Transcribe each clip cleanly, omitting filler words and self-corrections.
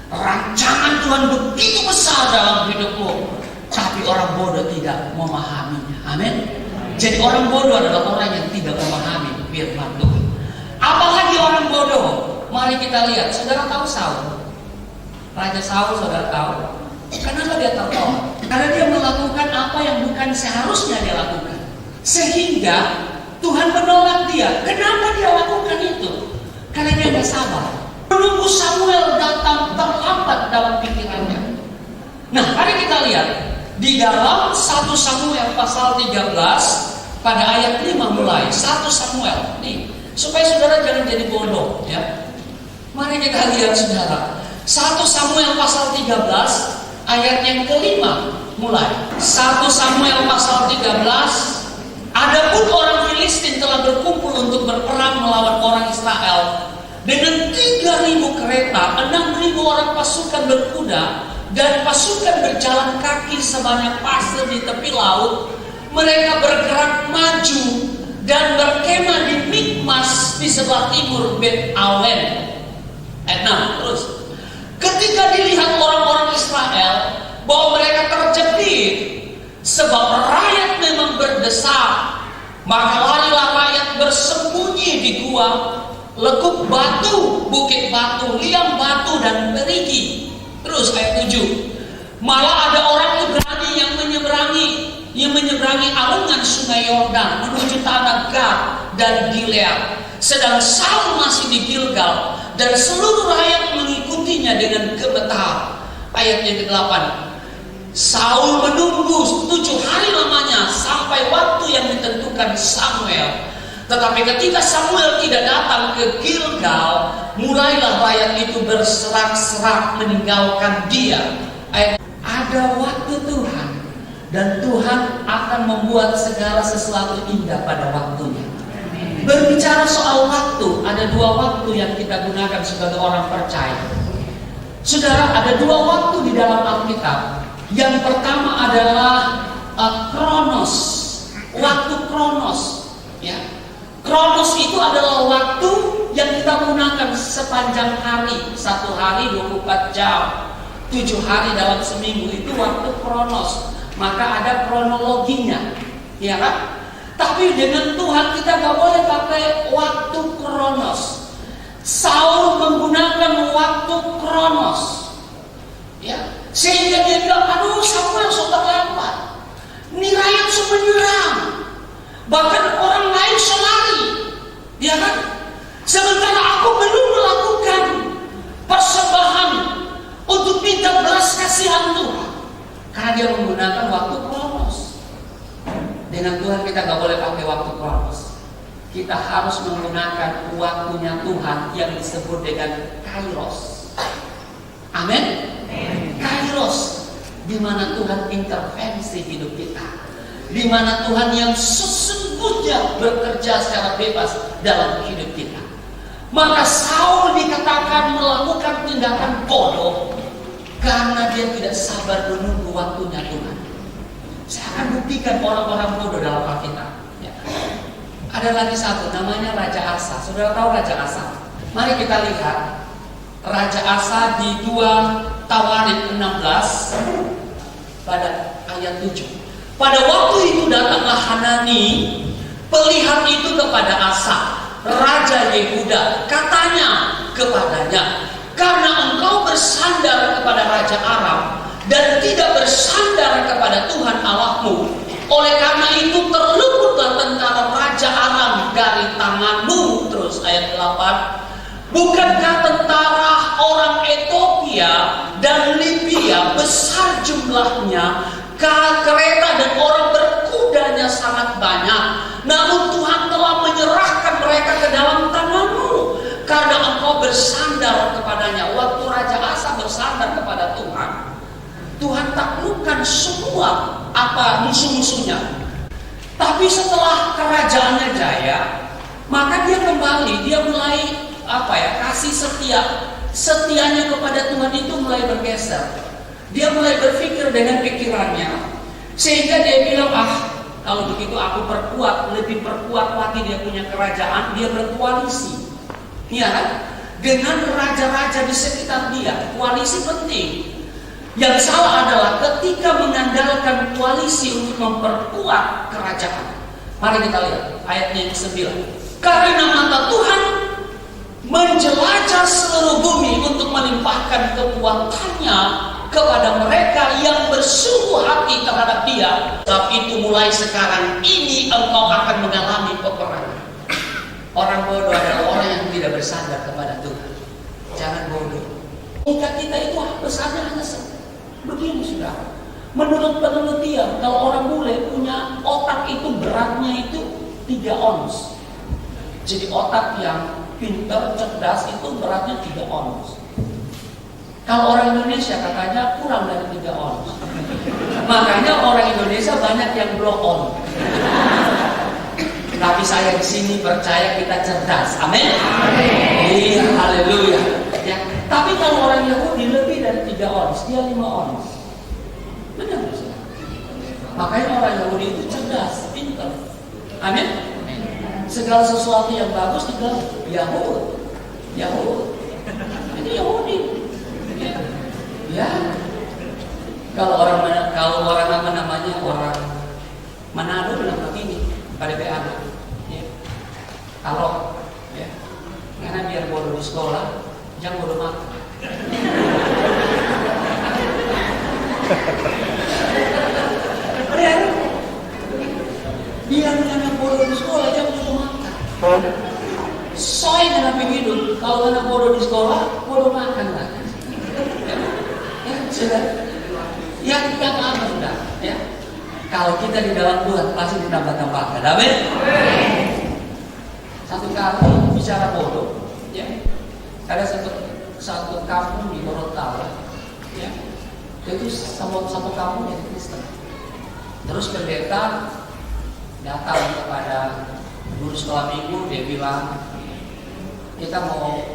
Rancangan Tuhan begitu besar dalam hidupmu, tapi orang bodoh tidak memahaminya. Amin. Jadi orang bodoh adalah orang yang tidak memahami firman Tuhan. Apalagi orang bodoh. Mari kita lihat. Saudara tahu Saul? Raja Saul, saudara tahu? Kenapa dia tertolak? Karena dia melakukan apa yang bukan seharusnya dia lakukan. Sehingga Tuhan menolak dia. Kenapa dia lakukan itu? Karena dia tidak sabar. Menunggu Samuel datang terlambat dalam pikirannya. Nah, mari kita lihat di dalam 1 Samuel pasal 13 pada ayat 5 mulai. 1 Samuel nih, supaya saudara jangan jadi bodoh ya. Mari kita lihat saudara. 1 Samuel pasal 13 ayat yang kelima mulai. 1 Samuel pasal 13. Adapun orang Filistin telah berkumpul untuk berperang melawan orang Israel dengan 3.000 kereta, 6.000 orang pasukan berkuda, dan pasukan berjalan kaki sebanyak pasir di tepi laut. Mereka bergerak maju dan berkemah di Mikmas di sebelah timur Bet Awen. Ayat 6 terus. Ketika dilihat orang-orang Israel bahwa mereka terjepit sebab rakyat memang berdesak, maka larilah rakyat bersembunyi di gua, lekuk batu, bukit batu, liang batu, dan perigi. Terus ayat 7. Malah ada orang Ibrani yang menyeberangi alungan sungai Yordan menuju tanah Gad dan Gilead. Sedang Saul masih di Gilgal dan seluruh rakyat mengikutinya dengan gemetar. Ayat yang ke-8. Saul menunggu 7 hari lamanya sampai waktu yang ditentukan Samuel. Tetapi ketika Samuel tidak datang ke Gilgal, mulailah rakyat itu berserak-serak meninggalkan dia. Ada waktu Tuhan, dan Tuhan akan membuat segala sesuatu indah pada waktunya. Berbicara soal waktu, ada 2 waktu yang kita gunakan sebagai orang percaya. Saudara, ada 2 waktu di dalam Alkitab. Yang pertama adalah Kronos, waktu Kronos, ya. Kronos itu adalah waktu yang kita gunakan sepanjang hari. 1 hari 24 jam, 7 hari dalam seminggu, itu waktu Kronos. Maka ada kronologinya, ya kan? Tapi dengan Tuhan kita gak boleh pakai waktu Kronos. Saul menggunakan waktu Kronos, ya. Sehingga dia bilang, aduh Samuel sudah terlambat, ini rakyat sudah menyerang, bahkan orang lain lari, ya kan? Sementara aku belum melakukan persembahan untuk minta belas kasihan Tuhan, karena dia menggunakan waktu Kronos. Dengan Tuhan kita gak boleh pakai waktu Kronos. Kita harus menggunakan waktunya Tuhan yang disebut dengan Kairos. Amin. Kairos, di mana Tuhan intervensi hidup kita, di mana Tuhan yang sesungguhnya bekerja secara bebas dalam hidup kita. Maka Saul dikatakan melakukan tindakan bodoh karena dia tidak sabar menunggu waktunya Tuhan. Saya akan buktikan orang-orang bodoh dalam Alkitab. Ya. Ada lagi satu, namanya Raja Asa. Saudara tahu Raja Asa? Mari kita lihat Raja Asa di 2 Tawarik 16 pada ayat 7. Pada waktu itu datanglah Hanani, pelihat itu kepada Asa, Raja Yehuda. Katanya kepadanya, karena engkau bersandar kepada Raja Aram dan tidak bersandar kepada Tuhan Allahmu, oleh karena itu terluputlah tentara Raja Aram dari tanganmu. Terus ayat 8. Bukankah tentara orang Ethiopia dan Libya besar jumlahnya, kereta dan orang berkudanya sangat banyak, namun Tuhan telah menyerahkan mereka ke dalam tanganmu karena engkau bersandar kepadanya. Waktu Raja Asa bersandar kepada Tuhan, Tuhan taklukkan semua musuh-musuhnya. Tapi setelah kerajaannya jaya, maka dia kembali, dia mulai kasih setianya kepada Tuhan itu mulai bergeser. Dia mulai berpikir dengan pikirannya, sehingga dia bilang, kalau begitu aku lebih perkuat lagi dia punya kerajaan. Dia berkoalisi, ya kan? dengan raja-raja di sekitar dia. Koalisi penting. Yang salah adalah ketika mengandalkan koalisi untuk memperkuat kerajaan. Mari kita lihat ayatnya yang ke-9. Karena mata Tuhan menjelajah seluruh bumi untuk melimpahkan kekuatannya kepada mereka yang bersungguh hati terhadap dia. Sebab itu mulai sekarang ini engkau akan mengalami peperangan. Orang bodoh adalah orang yang tidak bersandar kepada Tuhan. Jangan bodoh. Jika kita itu bersandar hanya begini sudah. Menurut penelitian, kalau orang bule punya otak itu beratnya itu 3 ons. Jadi otak yang pintar, cerdas itu beratnya 3 ons. Kalau orang Indonesia katanya kurang dari 3 ons. Makanya orang Indonesia banyak yang blow on. Tapi saya di sini percaya kita cerdas. Amin. Iya, haleluya. Ya. Tapi kalau orang Yahudi lebih dari 3 ons, dia 5 ons. Benar sih. Makanya orang Yahudi itu cerdas, pintar. Amin. Segala sesuatu yang bagus dibilang Yahud. Itu Yahudi. Ya. Kalau orang apa namanya, orang Manado bilang begini pada anak. Ya. Kalau ya, karena biar bodoh di sekolah, jangan bodoh makan. Biar anak bodoh di sekolah, jangan bodoh makan. Soalnya kenapa begitu? Kalau anak bodoh di sekolah, bodoh makan lah. Ya, sudah. Yang kita apa sudah? Ya. Kalau kita di dalam Tuhan pasti ditambah-tambahkan. Amin. Satu kali bicara bodoh, ya. Ada satu kampung di Gorontalo, ya. Itu satu kampung yang Kristen. Terus pendeta datang kepada guru sekolah minggu, dia bilang, kita mau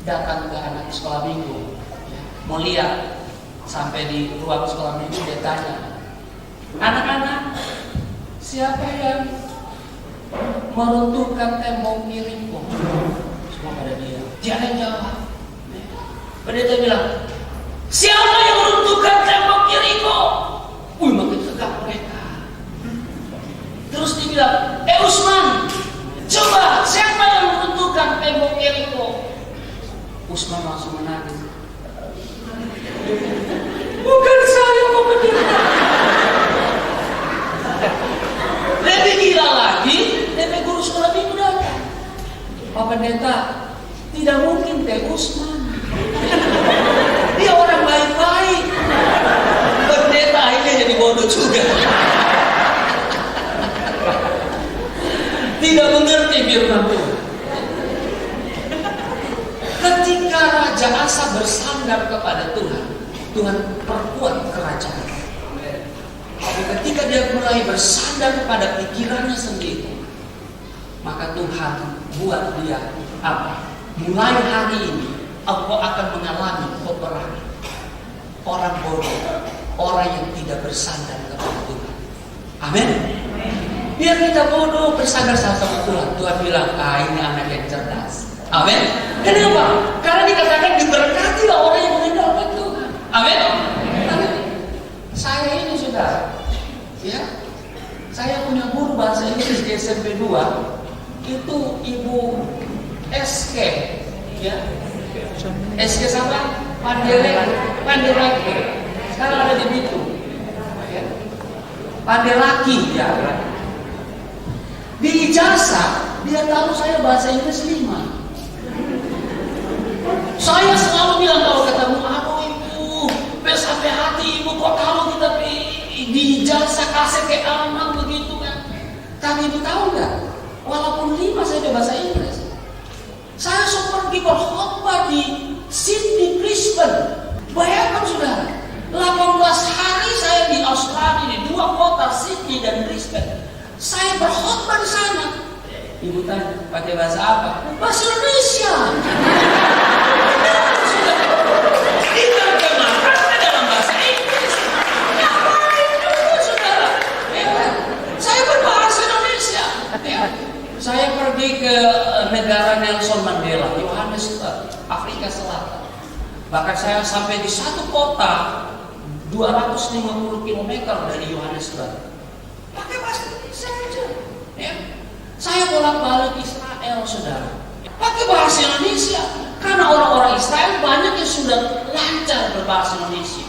datang ke anak sekolah minggu, ya. Mau lihat. Sampai di ruang sekolah minggu dia tanya, anak-anak, siapa yang meruntuhkan tembok kiriku? Semua pada dia. Jangan jawab. Pendeta bilang, siapa yang meruntuhkan tembok kiriku? Makin tegak mereka. Terus dia bilang, Usman, coba siapa yang meruntuhkan tembok kiriku? Usman langsung menangis. Bukan saya, Pak Pendeta. Lebih gila lagi, DP guru sekolah minggu datang. Pak Pendeta, tidak mungkin Teh Usman. Dia orang baik-baik. Pendeta akhirnya jadi bodoh juga. Tidak mengerti firman Tuhan. Ketika Raja Asa bersandar kepada Tuhan, Tuhan perkuat kerajaan. Tapi ketika dia mulai bersandar pada pikirannya sendiri, maka Tuhan buat dia apa? Mulai hari ini engkau akan mengalami peperangan. Orang bodoh, orang yang tidak bersandar kepada Tuhan. Amin. Biar kita bodoh bersandar sama Tuhan. Tuhan bilang, ini anak yang cerdas. Amin. Kenapa? Karena dikatakan diberkatilah orang yang mengandalkan Tuhan. Amin. Saya ini sudah, ya, saya punya guru bahasa Inggris di SMP 2, itu Ibu SK, ya, SK sama Pandelaki, sekarang ada di Bitung, ya. Pandelaki, ya. Di ijazah dia tahu saya bahasa Inggris 5. Saya selalu bilang kalau ketemu, aduh ibu, sampai hati ibu kok kalau kita di ijazah kasih ke anak begitu kan. Tapi ibu tahu nggak? Walaupun 5 saya ada bahasa Inggris, saya pergi berkhotbah di Sydney, Brisbane. Bayangkan saudara, 18 hari saya di Australia di 2 kota Sydney dan Brisbane. Saya berkhotbah di sana. Ibu tanya, pakai bahasa apa? Bahasa Indonesia. Diterjemahkan dalam bahasa Inggris. Ngapain dulu, saudara? Ya, saya berbahasa Indonesia. Ya. Saya pergi ke negara Nelson Mandela, Johannes, Bahkan saya sampai di satu kota 250 km dari Johannesburg. Pakai bahasa Indonesia aja. Ya. Saya bolak-balik Israel, saudara. Pakai bahasa Indonesia. Karena orang-orang Israel banyak yang sudah lancar berbahasa Indonesia.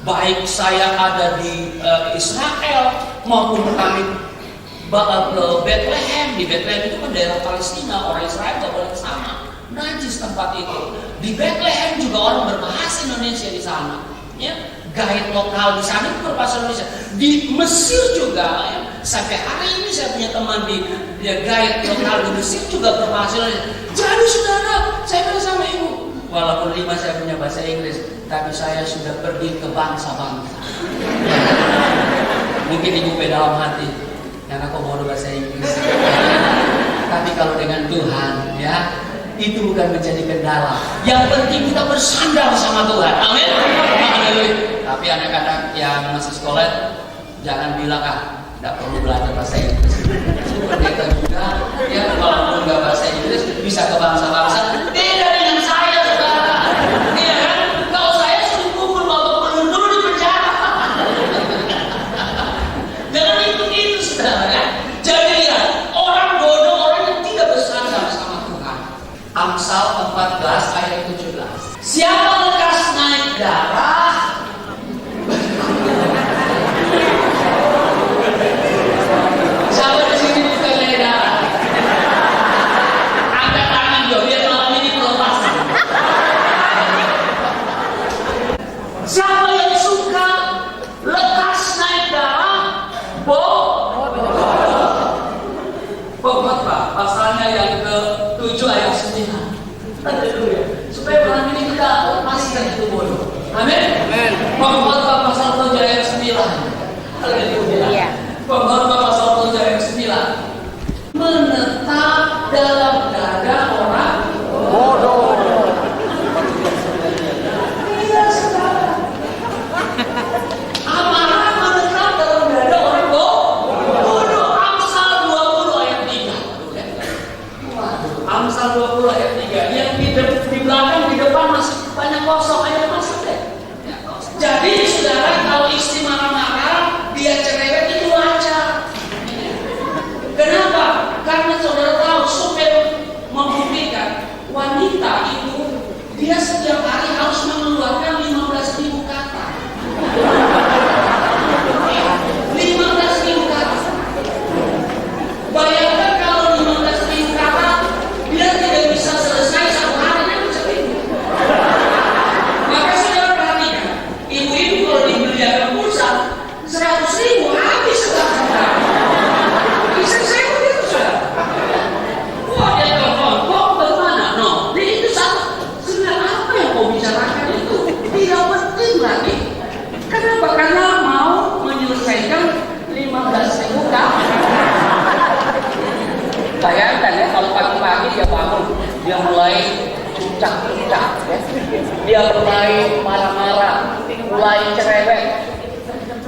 Baik saya ada di Israel maupun kami ke Bethlehem. Di Bethlehem itu kan daerah Palestina, orang Israel tidak boleh ke sana. Najis tempat itu. Di Bethlehem juga orang berbahasa Indonesia di sana. Ya, guide lokal di sana itu berbahasa Indonesia. Di Mesir juga, ya, sampai hari ini saya punya teman di guide lokal di Mesir juga berbahasa Indonesia. Jadi saudara, saya bilang sama ibu, walaupun 5 saya punya bahasa Inggris, tapi saya sudah pergi ke bangsa-bangsa. Mungkin ibu dalam hati, karena aku mau bahasa Inggris. Tapi kalau dengan Tuhan, ya, itu bukan menjadi kendala. Yang penting kita bersandar sama Tuhan. Amin. Tapi anak-anak yang masih sekolah, jangan bilang tidak perlu belajar bahasa Inggris. Mereka juga, ya, walaupun nggak bahasa Inggris bisa ke bangsa-bangsa. Tidak dengan saya, saudara. Iya kan? Kalau saya suruh pukul bapak belum dulu di penjara. Jangan itu saudara. Ya. Jadi ya, orang bodoh, orang yang tidak bersandar sama Tuhan. Amsal 14 ayat 17. Siapa lekas naik darah, siapa di sini bukan naik darah? Angkat tangan dong, biar malam ini melepas. Siapa yang suka lekas naik darah, Pokok Pak, pasalnya yang ke-7 ayat 9. Haleluya. Supaya malam ini kita lepaskan itu bodoh. Amin. Amin. Pengkhotbah pasal 7 ayat 9. Haleluya. Pengkhotbah pasal 7 ayat 9. Menetap dalam dada orang bodoh. Iya, saudara. Amarah menetap dalam dada orang bodoh. Amsal 20 ayat 3. Amsal 20 ayat 3. Yang di belakang, di depan masih banyak kosong, ayo masuk deh. Jadi saudara, kalau istri marah-marah, dia cerewet itu wajar. Kenapa? Karena saudara tahu, supaya membuktikan wanita itu dia setiap hari harus mengeluarkan 15.000 kata. 15.000 kata. Bayangkan kalau 15.000 kata dia tidak bisa selesai satu hari dengan seminggu. Maka saudara perhatikan, ibu-ibu kalau dibelikan pulsa 100.000 habis sekarang. Istri saya begitu saudara. Wah, dia telepon, kok bagaimana? No, dia itu satu. Sebenarnya apa yang kau bicarakan itu tidak penting lagi. Kenapa? Karena mau menyelesaikan 15.000 kata. Bayangkan ya, kalau pagi-pagi dia bangun, dia mulai cucak-cucak, ya. Dia mulai marah-marah, mulai cerewet.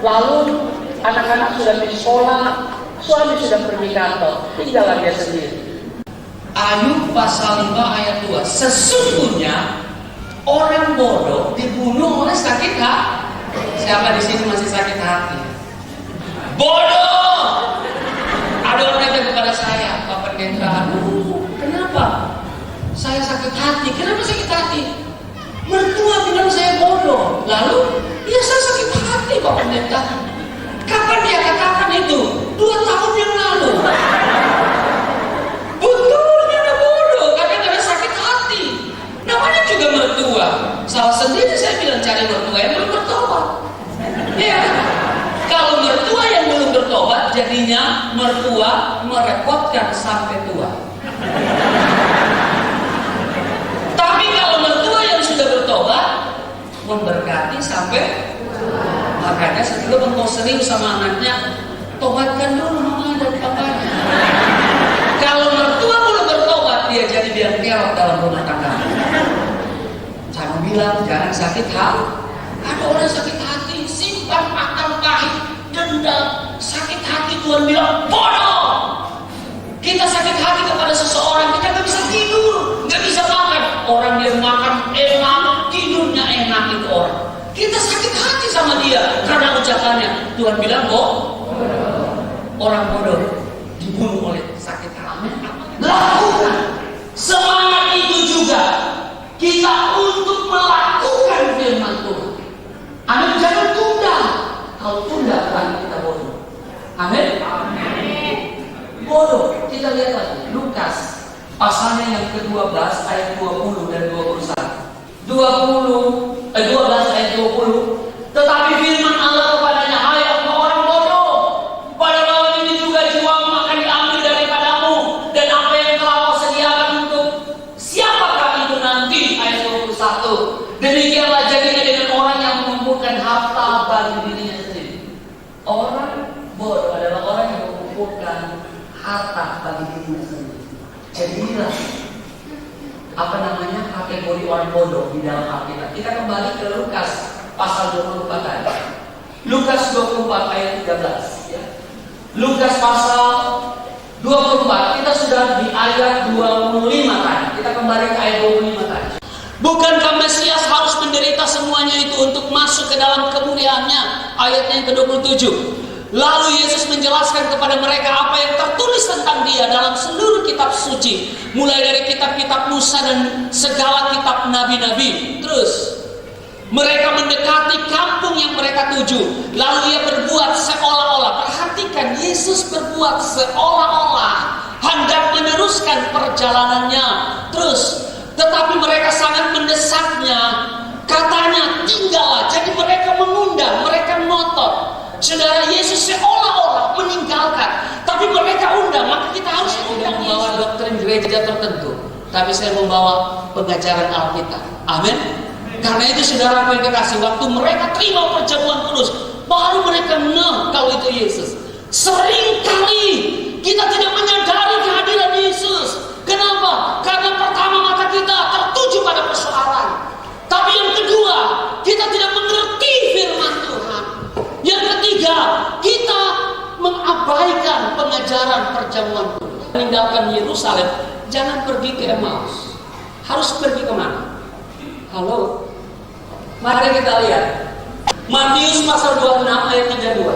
Lalu anak-anak sudah di sekolah, suami sudah pergi kantor, tinggallah dia sendiri. Ayub pasal 5 ayat 2. Sesungguhnya orang bodoh dibunuh oleh sakit hati. Siapa di sini masih sakit hati? Bodoh! Ada orang kata kepada saya, Pak Pendeta, kenapa? Saya sakit hati. Kenapa sakit hati? Mertua bilang saya bodoh. Lalu, ya saya sakit hati, Pak Pendeta. Kapan dia katakan itu? 2 tahun yang lalu. Betulnya ada bodoh, karena dia sakit hati. Namanya juga mertua. Salah sendiri saya bilang cari mertua yang belum bertobat. Ya. Kalau mertua yang belum bertobat, jadinya mertua merepotkan sampai tua. Tapi kalau mertua yang sudah bertobat, memberkati sampai tua. Makanya setelah engkau serius sama anaknya, tobatkan dulu mama dan papanya. Kalau mertua belum bertobat, dia jadi biar kerok dalam rumah tangga. Saya bilang jangan sakit hati. Ada orang sakit hati, simpan akal pahit, dendam, sakit hati. Tuhan bilang bodoh. Kita sakit hati kepada seseorang, kita nggak bisa tidur, nggak bisa makan. Orang dia makan enak, tidur Tuhan bilang orang bodoh dibunuh oleh sakit hati. Lakukan. Semangat itu juga kita untuk melakukan firman Tuhan. Amin. Jangan tunda. Kalau tunda berarti kita bodoh. Amin. Bodoh. Kita lihat lagi Lukas pasalnya yang ke-12 ayat 20 dan 21. 12 ayat 20. Tetapi firman Allah kepadanya, hai orang bodoh, pada malam ini juga jiwamu akan diambil daripadamu, dan apa yang telah kau sediakan untuk siapakah itu nanti? Ayat 21. Demikianlah jadinya dengan orang yang mengumpulkan harta bagi dirinya sendiri. Orang bodoh adalah orang yang mengumpulkan harta bagi dirinya sendiri. Jadi inilah kategori orang bodoh di dalam Alkitab. Kita kembali ke Lukas pasal 24 tadi. Lukas 24 ayat 13 ya. Lukas pasal 24, kita sudah di ayat 25 tadi. Kita kembali ke ayat 25 tadi. Bukankah Mesias harus menderita semuanya itu untuk masuk ke dalam kemuliaannya? Ayatnya yang ke-27. Lalu Yesus menjelaskan kepada mereka apa yang tertulis tentang dia dalam seluruh kitab suci, mulai dari kitab-kitab Musa dan segala kitab nabi-nabi. Terus mereka mendekati kampung yang mereka tuju. Lalu ia berbuat seolah-olah. Perhatikan, Yesus berbuat seolah-olah hendak meneruskan perjalanannya. Terus, tetapi mereka sangat mendesaknya. Katanya, tinggallah. Jadi mereka mengundang, mereka ngotot. Saudara, Yesus seolah-olah meninggalkan, tapi mereka undang. Maka kita harus undang. Membawa doktrin gereja tertentu, tapi saya membawa pengajaran Alkitab. Amin. Karena itu saudara yang kekasih, waktu mereka terima perjamuan kudus, baru mereka kalau itu Yesus. Seringkali kita tidak menyadari kehadiran Yesus. Kenapa? Karena pertama mata kita tertuju pada persoalan, tapi yang kedua kita tidak mengerti firman Tuhan. Yang ketiga, kita mengabaikan pengajaran perjamuan kudus. Meninggalkan Yerusalem, jangan pergi ke Emmaus. Harus pergi kemana? Halo? Mari kita lihat Matius pasal 26 ayat 32.